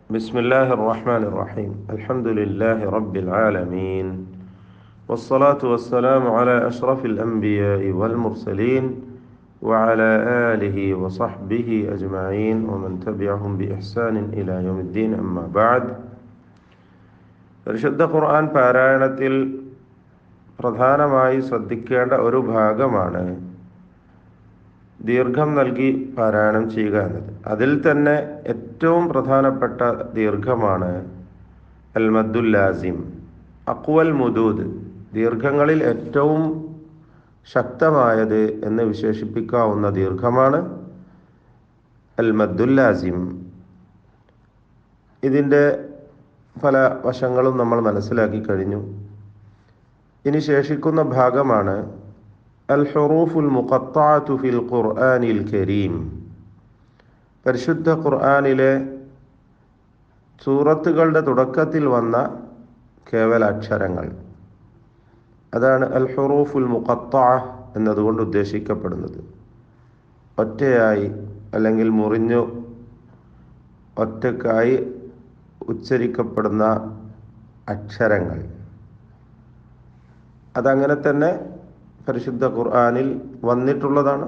بسم الله الرحمن الرحيم الحمد لله رب العالمين والصلاة والسلام على أشرف الأنبياء والمرسلين وعلى آله وصحبه أجمعين ومن تبعهم بإحسان إلى يوم الدين أما بعد പരിശുദ്ധ ഖുർആൻ പാരായണത്തിൽ പ്രധാനമായി ശ്രദ്ധിക്കേണ്ട ഒരു ഭാഗമാണ് ദീർഘം നൽകി പാരായണം ചെയ്യുക എന്നത്. അതിൽ തന്നെ ഏറ്റവും പ്രധാനപ്പെട്ട ദീർഘമാണ് അൽ മദ്ദുൽ ലാസിം, അഖ്വൽ മുദൂദ്, ദീർഘങ്ങളിൽ ഏറ്റവും ശക്തമായത് എന്ന് വിശേഷിപ്പിക്കാവുന്ന ദീർഘമാണ് അൽ മദ്ദുൽ ലാസിം. ഇതിൻ്റെ പല വശങ്ങളും നമ്മൾ മനസ്സിലാക്കി കഴിഞ്ഞു. ഇനി ശേഷിക്കുന്ന ഭാഗമാണ് അൽ ഹുറൂഫുൽ മുഖത്തഅതു ഫിൽ ഖുർആനിൽ കരീം. പരിശുദ്ധ ഖുർആനിലെ സൂറത്തുകളുടെ തുടക്കത്തിൽ വന്ന കേവല അക്ഷരങ്ങൾ, അതാണ് അൽ ഹുറൂഫുൽ മുഖത്തഅ എന്നതുകൊണ്ട് ഉദ്ദേശിക്കപ്പെടുന്നത്. ഒറ്റയായി അല്ലെങ്കിൽ മുറിഞ്ഞു ഒറ്റക്കായി ഉച്ചരിക്കപ്പെടുന്ന അക്ഷരങ്ങൾ. അതങ്ങനെ തന്നെ പരിശുദ്ധ ഖുർആനിൽ വന്നിട്ടുള്ളതാണ്.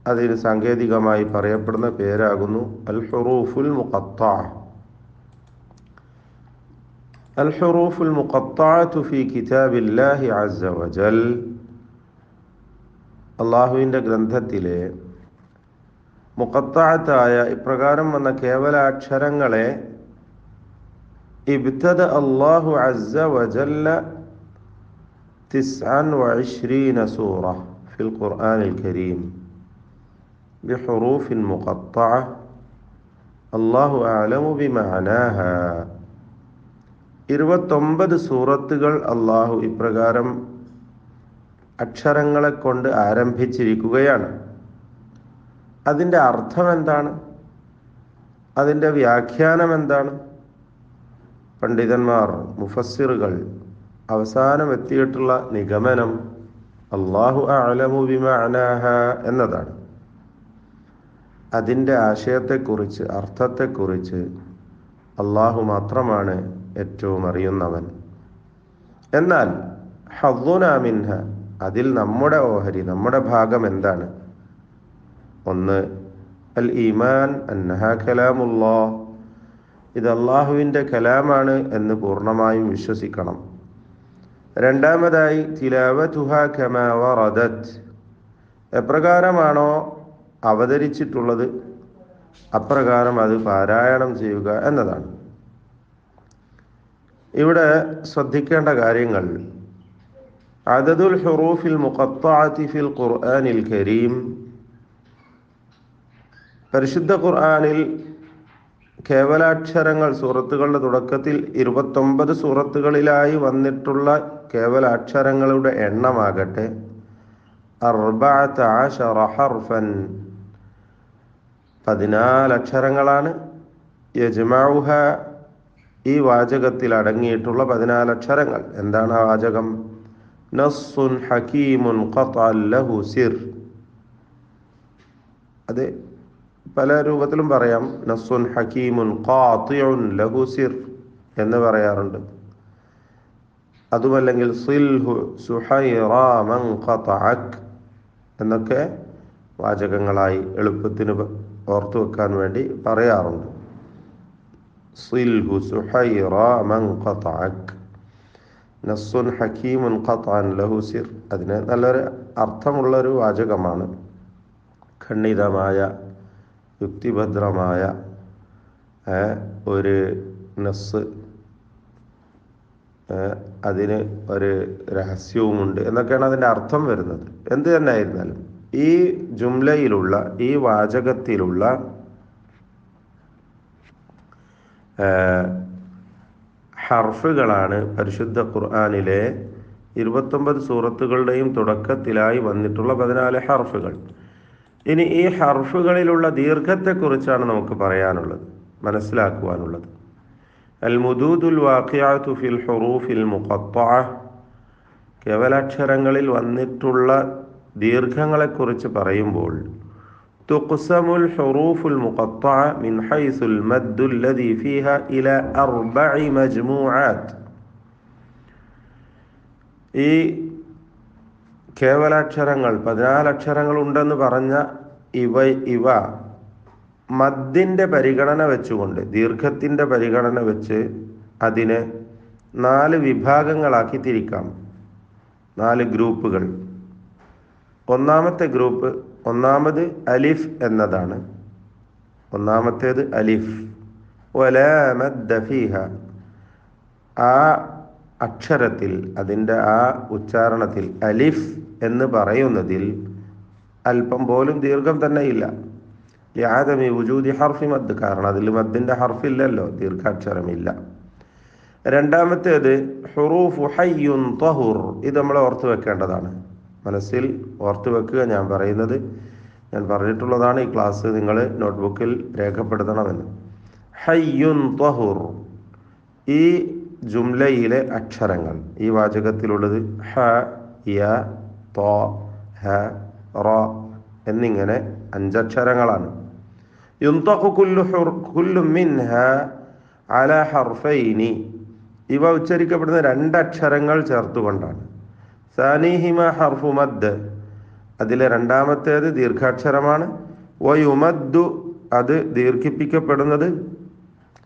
അതിന് സാങ്കേതികമായി പറയപ്പെടുന്ന പേരാകുന്നു അൽ ഹുറൂഫുൽ മുഖത്തഅ. അൽ ഹുറൂഫുൽ മുഖത്തഅതു ഫീ കിതാബില്ലാഹി അസ്സ വജൽ, അല്ലാഹുവിൻ്റെ ഗ്രന്ഥത്തിലെ മുഖത്തഅത്തായ ഇപ്രകാരം വന്ന കേവല അക്ഷരങ്ങളെ ഇബ്തദ അല്ലാഹു അസ്സ വജല്ല 29 സൂറ ഫിൽ ഖുർആനിൽ കരീം ബിഹുറൂഫിൻ മുഖത്തഅ അല്ലാഹു അഅലമു ബിമഅനാഹ. 29 സൂറത്തുകൾ അല്ലാഹു ഇപ്രകാരം അക്ഷരങ്ങളെ കൊണ്ട് ആരംഭിച്ചിരിക്കുകയാണ്. അതിൻ്റെ അർത്ഥം എന്താണ്? അതിൻ്റെ വ്യാഖ്യാനം എന്താണ്? പണ്ഡിതന്മാർ, മുഫസ്സിറുകൾ അവസാനം എത്തിയിട്ടുള്ള നിഗമനം അല്ലാഹു അഅലമു ബിമഅനാഹ എന്നതാണ്. അതിൻ്റെ ആശയത്തെക്കുറിച്ച്, അർത്ഥത്തെക്കുറിച്ച് അല്ലാഹു മാത്രമാണ് ഏറ്റവും അറിയുന്നവൻ. എന്നാൽ ഹദ്ദുനാ മിൻഹ, അതിൽ നമ്മുടെ ഓഹരി, നമ്മുടെ ഭാഗം എന്താണ്? ഒന്ന്, അൽ ഈമാൻ അന്നഹാ കലാമുല്ലാഹ്, ഇത് അല്ലാഹുവിൻ്റെ കലാമാണ് എന്ന് പൂർണ്ണമായും വിശ്വസിക്കണം. രണ്ടാമതായി തിലാവതുഹാ കമാ വറദത്, എപ്രകാരമാണോ അവതരിച്ചിട്ടുള്ളത് അപ്രകാരം അത് പാരായണം ചെയ്യുക എന്നതാണ്. ഇവിടെ ശ്രദ്ധിക്കേണ്ട കാര്യങ്ങൾ, അദദുൽ ഹുറൂഫിൽ മുഖത്തഅതി ഫിൽ ഖുർആനിൽ കരീം, പരിശുദ്ധ ഖുർആനിൽ കേവലാക്ഷരങ്ങൾ സൂറത്തുകളുടെ തുടക്കത്തിൽ 29 സൂറത്തുകളിലായി വന്നിട്ടുള്ള കേവലാക്ഷരങ്ങളുടെ എണ്ണമാകട്ടെ 14 ഹർഫൻ, 14 അക്ഷരങ്ങളാണ്. യജ്മഉഹ, ഈ വാചകത്തിൽ അടങ്ങിയിട്ടുള്ള 14 അക്ഷരങ്ങൾ. എന്താണ് ആ വാചകം? നസ്സുൻ ഹകീമുൻ ഖത്അൻ ലഹു സിർ. അത് പല രൂപത്തിലും പറയാം. നസ്സുൻ ഹകീമുൻ ഖാതിഉൻ ലഹു സിർ എന്ന് പറയാറുണ്ട്. അതുമല്ലെങ്കിൽ സിൽഹു സുഹൈറാ മൻ ഖതഅക് എന്നൊക്കെ വാചകങ്ങളായി എളുപ്പത്തിന് ഓർത്തു വെക്കാൻ വേണ്ടി പറയാറുണ്ട്. സിൽഹു സുഹൈറാ മൻ ഖതഅക്, നസ്സുൻ ഹകീമുൻ ഖത്അൻ ലഹു സിർ. അതിന് നല്ലൊരു അർത്ഥമുള്ളൊരു വാചകമാണ്. ഖണ്ഡിതമായ, യുക്തിഭദ്രമായ ഒരു നസ്സ്, അതിന് ഒരു രഹസ്യവുമുണ്ട് എന്നൊക്കെയാണ് അതിൻ്റെ അർത്ഥം വരുന്നത്. എന്ത് തന്നെ ആയിരുന്നാലും ഈ ജുംലയിലുള്ള, ഈ വാചകത്തിലുള്ള ഹർഫുകളാണ് പരിശുദ്ധ ഖുർആനിലെ 29 സൂറത്തുകളുടെയും തുടക്കത്തിലായി വന്നിട്ടുള്ള 14 ഹർഫുകൾ. ഇനി ഈ ഹർഫുകളിലുള്ള ദീർഘത്തെക്കുറിച്ചാണ് നമുക്ക് പറയാനുള്ളത്, മനസ്സിലാക്കുവാനുള്ളത്. അൽ മുദൂദുൽ വാഖിഅതു ഫിൽ ഹുറൂഫിൽ മുഖത്തഅ, കേവലാക്ഷരങ്ങളിൽ വന്നിട്ടുള്ള ദീർഘങ്ങളെക്കുറിച്ച് പറയുമ്പോൾ تقسم الحروف المقطعة من حيث المد الذي فيها إلى 4 مجموعات. ഈ കേവലാക്ഷരങ്ങൾ 14 അക്ഷരങ്ങൾ ഉണ്ടെന്ന് പറഞ്ഞ ഇവ മദ്ദിൻ്റെ പരിഗണന വെച്ചുകൊണ്ട്, ദീർഘത്തിൻ്റെ പരിഗണന വെച്ച് അതിനെ 4 വിഭാഗങ്ങളാക്കി തിരിക്കാം, 4 ഗ്രൂപ്പുകൾ. ഒന്നാമത് അലിഫ് എന്നതാണ്. ഒന്നാമത്തേത് അലിഫ്. വലാ മദ്ദ ഫീഹ, ആ അക്ഷരത്തിൽ, അതിൻ്റെ ആ ഉച്ചാരണത്തിൽ, അലിഫ് എന്ന് പറയുന്നതിൽ അല്പം പോലും ദീർഘം തന്നെ ഇല്ല. ലിആദമി വുജൂദി ഹർഫി മദ്, കാരണം അതിൽ മദ്ദിൻ്റെ ഹർഫില്ലല്ലോ, ദീർഘാക്ഷരമില്ല. രണ്ടാമത്തേത് ഹുറൂഫു ഹയ്യുൻ തഹുർ, ഇത് നമ്മൾ ഓർത്തു വെക്കേണ്ടതാണ്, മനസ്സിൽ ഓർത്തു വെക്കുക. ഞാൻ പറഞ്ഞിട്ടുള്ളതാണ്, ഈ ക്ലാസ് നിങ്ങൾ നോട്ട്ബുക്കിൽ രേഖപ്പെടുത്തണമെന്ന്. ഹയ്യുൻ തഹുർ, ഈ ജുംലയിലെ അക്ഷരങ്ങൾ, ഈ വാചകത്തിലുള്ളത് ഹ, യ, ത, ഹ, റ എന്നിങ്ങനെ 5 അക്ഷരങ്ങളാണ്. യുന്തഖു കുല്ലു മിൻഹ അലാ ഹർഫൈനി, ഇവ ഉച്ചരിക്കപ്പെടുന്ന 2 അക്ഷരങ്ങൾ ചേർത്തുകൊണ്ടാണ്. സാനിഹിമ ഹർഫു മദ്, അതിലെ രണ്ടാമത്തേത് ദീർഘാക്ഷരമാണ്. വയുമദ്ദു, അത് ദീർഘിപ്പിക്കപ്പെടുന്നത്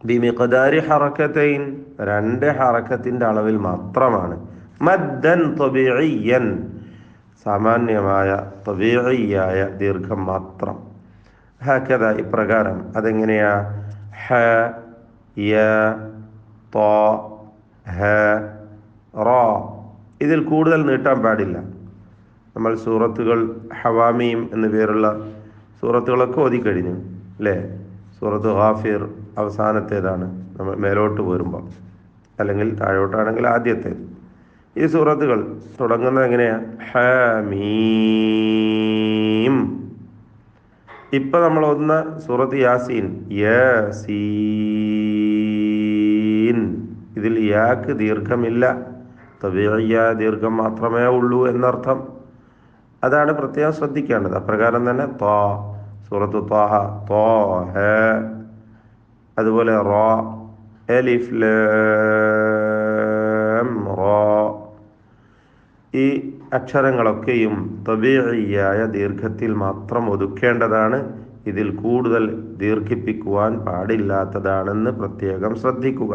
ബിമിഖ്ദാരി ഹറക്കതൈൻ, 2 ഹറക്കത്തിൻ്റെ അളവിൽ മാത്രമാണ്. മദ്ദൻ തബീഇയ്യൻ, സാമാന്യമായ തബീഇയായ ദീർഘം മാത്രം. ഹകദ, ഇപ്രകാരം. അതെങ്ങനെയാ? ഹ, യ, ത, ഹ, റ, ഇതിൽ കൂടുതൽ നീട്ടാൻ പാടില്ല. നമ്മൾ സൂറത്തുകൾ ഹവാമീം എന്നു പേരുള്ള സൂറത്തുകളൊക്കെ ഓതിക്കഴിഞ്ഞു അല്ലേ? സൂറത്ത് ഗാഫിർ അവസാനത്തേതാണ് നമ്മൾ മേലോട്ട് പോരുമ്പോൾ, അല്ലെങ്കിൽ താഴോട്ടാണെങ്കിൽ ആദ്യത്തേത്. ഈ സൂറത്തുകൾ തുടങ്ങുന്നത് എങ്ങനെയാണ്? ഹമീം. ഇപ്പം നമ്മൾ ഓതുന്ന സൂറത്ത് യാസീൻ, യാസീൻ, ഇതിൽ യാക്ക് ദീർഘമില്ല, തബീഇയ ദീർഘം മാത്രമേ ഉള്ളൂ എന്നർത്ഥം. അതാണ് പ്രത്യേകം ശ്രദ്ധിക്കേണ്ടത്. അപ്രകാരം തന്നെ ത്വാ, സൂറത്ത് ത്വാഹ, ത്വാഹ, അതുപോലെ റാ, അലിഫ് ലാം റാ, ഈ അക്ഷരങ്ങളൊക്കെയും തബീഇയായ ദീർഘത്തിൽ മാത്രം ഒതുക്കേണ്ടതാണ്. ഇതിൽ കൂടുതൽ ദീർഘിപ്പിക്കുവാൻ പാടില്ലാത്തതാണെന്ന് പ്രത്യേകം ശ്രദ്ധിക്കുക.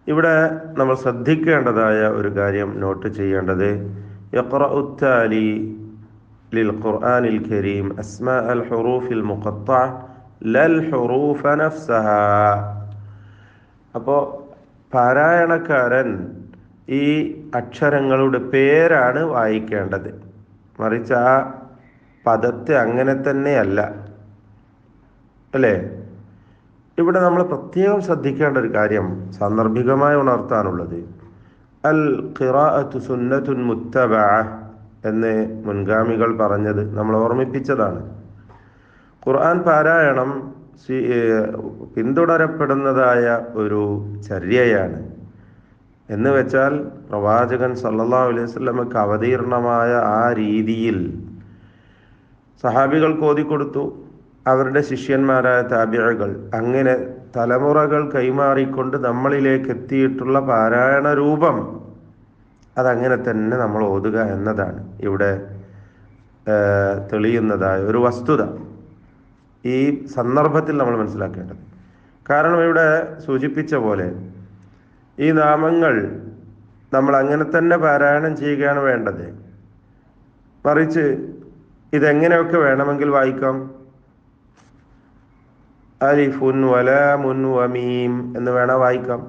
ഇവിടെ നമ്മൾ ശ്രദ്ധിക്കേണ്ടതായ ഒരു കാര്യം നോട്ട് ചെയ്യേണ്ടത്, യഖ്റഉ താലി ലിൽ ഖുർആനിൽ കരീം അസ്മാ അൽ ഹുറൂഫിൽ മുഖത്തഅ ലൽ ഹുറൂഫ നഫ്സഹ. അപ്പോൾ പാരായണക്കാരൻ ഈ അക്ഷരങ്ങളുടെ പേരാണ് വായിക്കേണ്ടത്, മറിച്ച് ആ പദത്തെ അങ്ങനെ തന്നെയല്ല, അല്ലേ? ഇവിടെ നമ്മൾ പ്രത്യേകം ശ്രദ്ധിക്കേണ്ട ഒരു കാര്യം സാന്ദർഭികമായി ഉണർത്താനുള്ളത്, അൽ ഖിറാഅത്തു സുന്നത്തുൻ മുത്തബഅ എന്ന് മുൻഗാമികൾ പറഞ്ഞത് നമ്മൾ ഓർമ്മിപ്പിച്ചതാണ്. ഖുർആൻ പാരായണം പിന്തുടരപ്പെടുന്നതായ ഒരു ചര്യയാണ്. എന്ന് വെച്ചാൽ പ്രവാചകൻ സല്ലല്ലാഹു അലൈഹി വസല്ലമക്ക് അവതീർണമായ ആ രീതിയിൽ സഹാബികൾക്ക് ഓതിക്കൊടുത്തു, അവരുടെ ശിഷ്യന്മാരായ താബിഈകൾ, അങ്ങനെ തലമുറകൾ കൈമാറിക്കൊണ്ട് നമ്മളിലേക്ക് എത്തിയിട്ടുള്ള പാരായണ രൂപം അതങ്ങനെ തന്നെ നമ്മൾ ഓതുക എന്നതാണ് ഇവിടെ തെളിയുന്നതായ ഒരു വസ്തുത. ഈ സന്ദർഭത്തിൽ നമ്മൾ മനസ്സിലാക്കേണ്ടത്, കാരണം ഇവിടെ സൂചിപ്പിച്ച പോലെ ഈ നാമങ്ങൾ നമ്മൾ അങ്ങനെ തന്നെ പാരായണം ചെയ്യുകയാണ് വേണ്ടത്, മറിച്ച് ഇതെങ്ങനെയൊക്കെ വേണമെങ്കിൽ വായിക്കാം. അലിഫുൻ വലാമുൻ വമീം എന്ന് വേണം വായിക്കാം.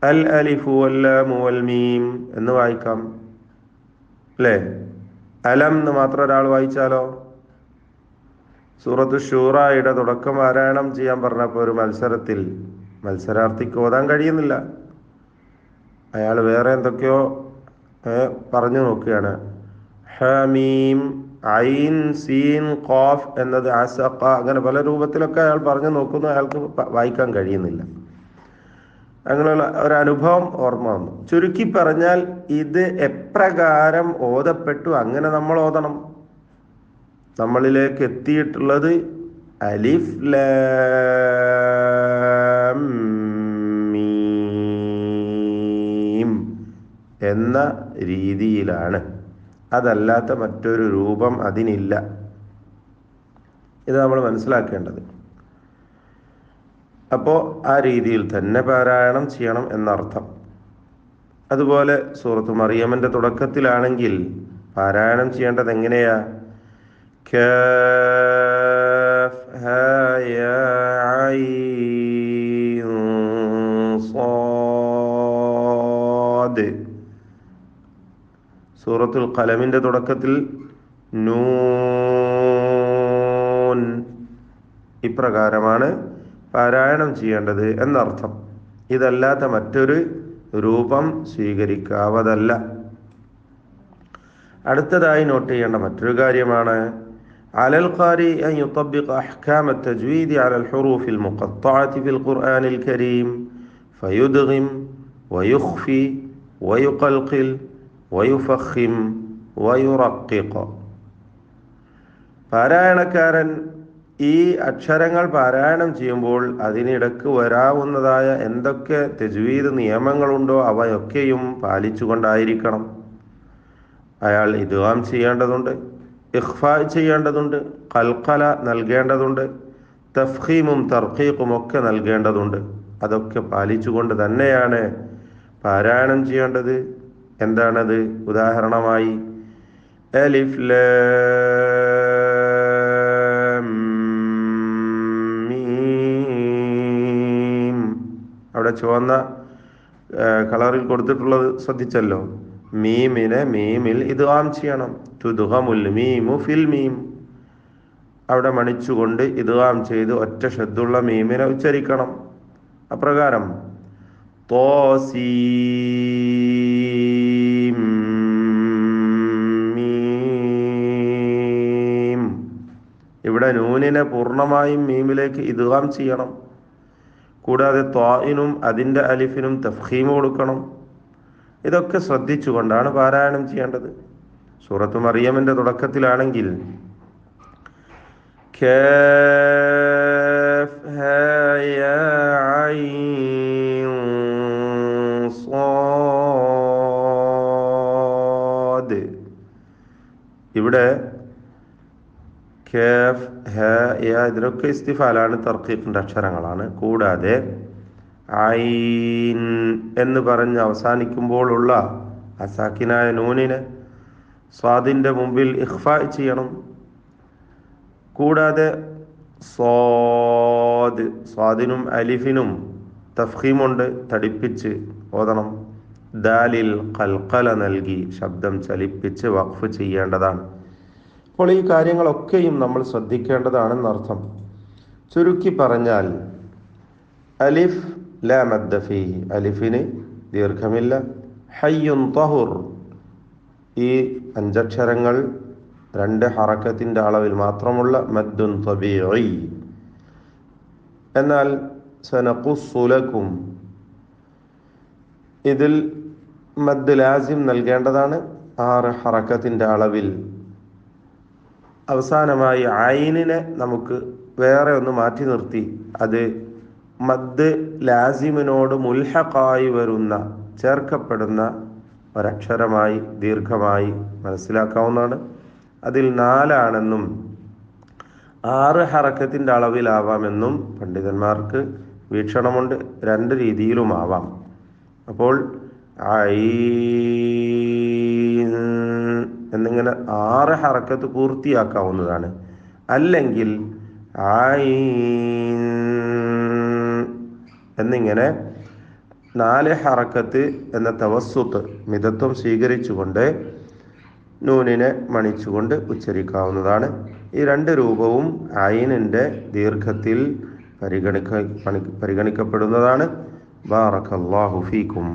അൽ അലിഫു വല്ലാമു വൽമീം എന്ന് വായിക്കാം, അല്ലേ? അലം എന്ന് മാത്രം ഒരാൾ വായിച്ചാലോ? സൂറത്തു ശൂറായുടെ തുടക്കം പാരായണം ചെയ്യാൻ പറഞ്ഞപ്പോൾ ഒരു മത്സരത്തിൽ മത്സരാർത്ഥിക്ക് ഓതാൻ കഴിയുന്നില്ല. അയാൾ വേറെ എന്തൊക്കെയോ പറഞ്ഞു നോക്കുകയാണ്. ഹമീം, ഐൻ, സീൻ, ഖാഫ് എന്നത് അസഖ, അങ്ങനെ പല രൂപത്തിലൊക്കെ അയാൾ പറഞ്ഞു നോക്കുന്നു, അയാൾക്ക് വായിക്കാൻ കഴിയുന്നില്ല. അങ്ങനെയുള്ള ഒരനുഭവം ഓർമ്മ വന്നു. ചുരുക്കി പറഞ്ഞാൽ ഇത് എപ്രകാരം ഓതപ്പെട്ടു അങ്ങനെ നമ്മൾ ഓതണം. നമ്മളിലേക്ക് എത്തിയിട്ടുള്ളത് അലിഫ് ലാം മീം എന്ന രീതിയിലാണ്. അതല്ലാത്ത മറ്റൊരു രൂപം അതിനില്ല. ഇത് നമ്മൾ മനസ്സിലാക്കേണ്ടത്. അപ്പോൾ ആ രീതിയിൽ തന്നെ പാരായണം ചെയ്യണം എന്നർത്ഥം. അതുപോലെ സൂറത്ത് മറിയമിൻ്റെ തുടക്കത്തിലാണെങ്കിൽ പാരായണം ചെയ്യേണ്ടത് എങ്ങനെയാ? കാഫ് ഹാ യാ ഐൻ സാദ്. സൂറത്തുൽ ഖലമിൻ്റെ തുടക്കത്തിൽ നൂൻ. ഇപ്രകാരമാണ് പാരായണം ചെയ്യേണ്ടത് എന്നർത്ഥം. ഇതല്ലാത്ത മറ്റൊരു രൂപം സ്വീകരിക്കാവതല്ല. അടുത്തതായി നോട്ട് ചെയ്യേണ്ട മറ്റൊരു കാര്യമാണ് അലൽ ഖാരി അൻ യുതബ്ബിഖ അഹ്കാമ അത്തജ്വീദ് അലൽ ഹുറൂഫിൽ മുഖത്തഅതി ഫിൽ ഖുർആനിൽ കരീം ഫയുദ്ഗിം വയുഖ്ഫി വയുഖൽഖിൽ വയുഫഖിം വയുറഖിഖ. പാരായണക്കാരൻ ഈ അക്ഷരങ്ങൾ പാരായണം ചെയ്യുമ്പോൾ അതിനിടക്ക് വരാവുന്നതായ എന്തൊക്കെ തജ്വീദ് നിയമങ്ങളുണ്ടോ അവയൊക്കെയും പാലിച്ചുകൊണ്ടായിരിക്കണം. അയാൾ ഇദ്ഗാം ചെയ്യേണ്ടതുണ്ട്, ഇഖ്ഫാ ചെയ്യേണ്ടതുണ്ട്, ഖൽഖല നൽകേണ്ടതുണ്ട്, തഫ്ഖീമും തർഖീഖും ഒക്കെ നൽകേണ്ടതുണ്ട്. അതൊക്കെ പാലിച്ചുകൊണ്ട് തന്നെയാണ് പാരായണം ചെയ്യേണ്ടത്. എന്താണത്? ഉദാഹരണമായി അലിഫ് ലാം മീം. അവിടെ ചുവന്ന കളറിൽ കൊടുത്തിട്ടുള്ളത് ശ്രദ്ധിച്ചല്ലോ. മീമിനെ മീമിൽ ഇദ്ഗാം ചെയ്യണം. തുദ്ഗമുൽ മീമു ഫിൽ മീം. അവിടെ മണിച്ചുകൊണ്ട് ഇദ്ഗാം ചെയ്ത് ഒറ്റ ഷദ്ദുള്ള മീമിനെ ഉച്ചരിക്കണം. അപ്രകാരം തോസീം മീം. ഇവിടെ നൂനിനെ പൂർണ്ണമായും മീമിലേക്ക് ഇദ്ഗാം ചെയ്യണം. കൂടാതെ ത്വാഇനും അതിൻ്റെ അലിഫിനും തഫ്ഖീം കൊടുക്കണം. ഇതൊക്കെ ശ്രദ്ധിച്ചുകൊണ്ടാണ് പാരായണം ചെയ്യേണ്ടത്. സൂറത്ത് മറിയമിൻ്റെ തുടക്കത്തിലാണെങ്കിൽ കാഫ് ഹാ യാ ഐൻ സാദ്. ഇവിടെ കാഫ് ഹാ യാ ഇതിനൊക്കെ ഇസ്തിഫാലാണ്, തർഖീഖിൻ്റെ അക്ഷരങ്ങളാണ്. കൂടാതെ ഐൻ എന്ന് പറഞ്ഞ് അവസാനിക്കുമ്പോഴുള്ള അസാക്കിനായ നൂനിനെ സ്വാദിൻ്റെ മുമ്പിൽ ഇഖ്ഫാ ചെയ്യണം. കൂടാതെ സ്വാദിനും അലിഫിനും തഫ്ഖീമുണ്ട്, തടിപ്പിച്ച് ഓതണം. ദാലിൽ ഖൽഖല നൽകി ശബ്ദം ചലിപ്പിച്ച് വഖഫ് ചെയ്യേണ്ടതാണ്. അപ്പോൾ ഈ കാര്യങ്ങളൊക്കെയും നമ്മൾ ശ്രദ്ധിക്കേണ്ടതാണെന്നർത്ഥം. ചുരുക്കി പറഞ്ഞാൽ അലിഫ് ലാ മദ്ദ ഫീഹി, അലിഫിന് ദീർഘമില്ല. ഹയ്യുൻ തഹുർ, ഈ അഞ്ചക്ഷരങ്ങൾ 2 ഹറക്കത്തിൻ്റെ അളവിൽ മാത്രമുള്ള മദ്ദുൻ തബീഇ. എന്നാൽ സനഖുസ്സു ലക്കും, ഇതിൽ മദ് ലാസിം നൽകേണ്ടതാണ് 6 ഹറക്കത്തിൻ്റെ അളവിൽ. അവസാനമായി ഐനിനെ നമുക്ക് വേറെ ഒന്ന് മാറ്റി നിർത്തി അത് മദ് ലാസിമിനോട് മുൽഹഖായി വരുന്ന, ചേർക്കപ്പെടുന്ന ഒരക്ഷരമായി ദീർഘമായി മനസ്സിലാക്കാവുന്നതാണ്. അതിൽ 4 ആണെന്നും 6 ഹറക്കത്തിൻ്റെ അളവിലാവാമെന്നും പണ്ഡിതന്മാർക്ക് വീക്ഷണമുണ്ട്. 2 രീതിയിലുമാവാം. അപ്പോൾ ഐൻ എന്നിങ്ങനെ 6 ഹറക്കത്ത് പൂർത്തിയാക്കാവുന്നതാണ്. അല്ലെങ്കിൽ ഐൻ എന്നിങ്ങനെ 4 ഹറക്കത്ത് എന്ന തവസ്സുത്ത്, മിതത്വം സ്വീകരിച്ചുകൊണ്ട് നൂനിനെ മണിച്ചുകൊണ്ട് ഉച്ചരിക്കാവുന്നതാണ്. ഈ 2 രൂപവും ഐനിൻ്റെ ദീർഘത്തിൽ പരിഗണിക്കപ്പെടുന്നതാണ്. ബാറകല്ലാഹു ഫീക്കും.